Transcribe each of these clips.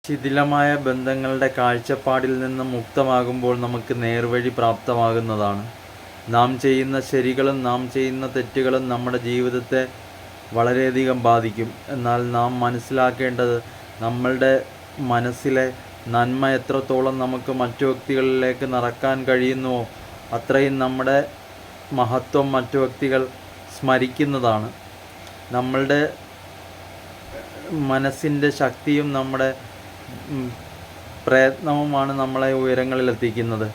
ശിഥിലമായ ബന്ധങ്ങളുടെ കാഴ്ചപ്പാടിൽ നിന്ന് മുക്തമാകുമ്പോൾ നമുക്ക് നേർവഴി പ്രാപ്തമാകുന്നതാണ്. നാം ചെയ്യുന്ന ശരികളും നാം ചെയ്യുന്ന തെറ്റുകളും നമ്മുടെ ജീവിതത്തെ വളരെയധികം ബാധിക്കും. എന്നാൽ നാം മനസ്സിലാക്കേണ്ടത് നമ്മളുടെ മനസ്സിലെ നന്മ എത്രത്തോളം നമുക്ക് മറ്റു വ്യക്തികളിലേക്ക് നിറക്കാൻ കഴിയുന്നുവോ അത്രയും നമ്മുടെ മഹത്വം മറ്റു വ്യക്തികൾ സ്മരിക്കുന്നതാണ്. നമ്മളുടെ മനസ്സിൻ്റെ ശക്തിയും നമ്മുടെ പ്രയത്നവുമാണ് നമ്മളെ ഉയരങ്ങളിലെത്തിക്കുന്നത്.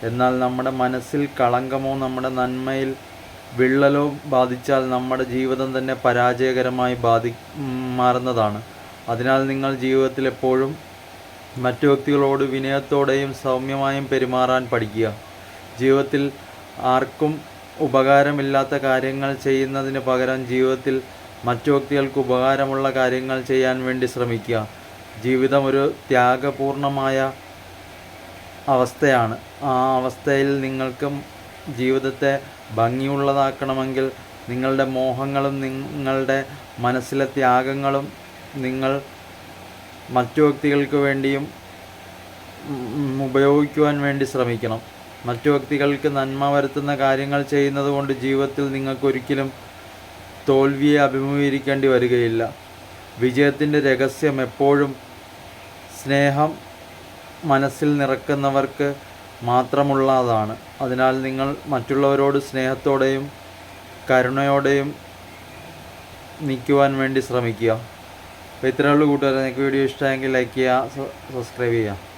എന്നാൽ നമ്മുടെ മനസ്സിൽ കളങ്കമോ നമ്മുടെ നന്മയിൽ വിള്ളലോ ബാധിച്ചാൽ നമ്മുടെ ജീവിതം തന്നെ പരാജയകരമായി മാറുന്നതാണ്. അതിനാൽ നിങ്ങൾ ജീവിതത്തിൽ എപ്പോഴും മറ്റു വ്യക്തികളോട് വിനയത്തോടെയും സൗമ്യമായും പെരുമാറാൻ പഠിക്കുക. ജീവിതത്തിൽ ആർക്കും ഉപകാരമില്ലാത്ത കാര്യങ്ങൾ ചെയ്യുന്നതിന് പകരം ജീവിതത്തിൽ മറ്റു വ്യക്തികൾക്ക് ഉപകാരമുള്ള കാര്യങ്ങൾ ചെയ്യാൻ വേണ്ടി ശ്രമിക്കുക. ജീവിതം ഒരു ത്യാഗപൂർണമായ അവസ്ഥയാണ്. ആ അവസ്ഥയിൽ നിങ്ങൾക്ക് ജീവിതത്തെ ഭംഗിയുള്ളതാക്കണമെങ്കിൽ നിങ്ങളുടെ മോഹങ്ങളും നിങ്ങളുടെ മനസ്സിലെ ത്യാഗങ്ങളും നിങ്ങൾ മറ്റു വ്യക്തികൾക്ക് വേണ്ടിയും ഉപയോഗിക്കുവാൻ വേണ്ടി ശ്രമിക്കണം. മറ്റു വ്യക്തികൾക്ക് നന്മ വരുത്തുന്ന കാര്യങ്ങൾ ചെയ്യുന്നത് കൊണ്ട് ജീവിതത്തിൽ നിങ്ങൾക്കൊരിക്കലും തോൽവിയെ അഭിമുഖീകരിക്കേണ്ടി വരികയില്ല. വിജയത്തിൻ്റെ രഹസ്യം എപ്പോഴും സ്നേഹം മനസ്സിൽ നിറക്കുന്നവർക്ക് മാത്രമുള്ളതാണ്. അതിനാൽ നിങ്ങൾ മറ്റുള്ളവരോട് സ്നേഹത്തോടെയും കരുണയോടെയും നിൽക്കുവാൻ വേണ്ടി ശ്രമിക്കുക. അപ്പോൾ ഇത്രയേ ഉള്ളൂ കൂട്ടുകാരെ. നിങ്ങൾക്ക് വീഡിയോ ഇഷ്ടമായെങ്കിൽ ലൈക്ക് ചെയ്യുക, സബ്സ്ക്രൈബ് ചെയ്യുക.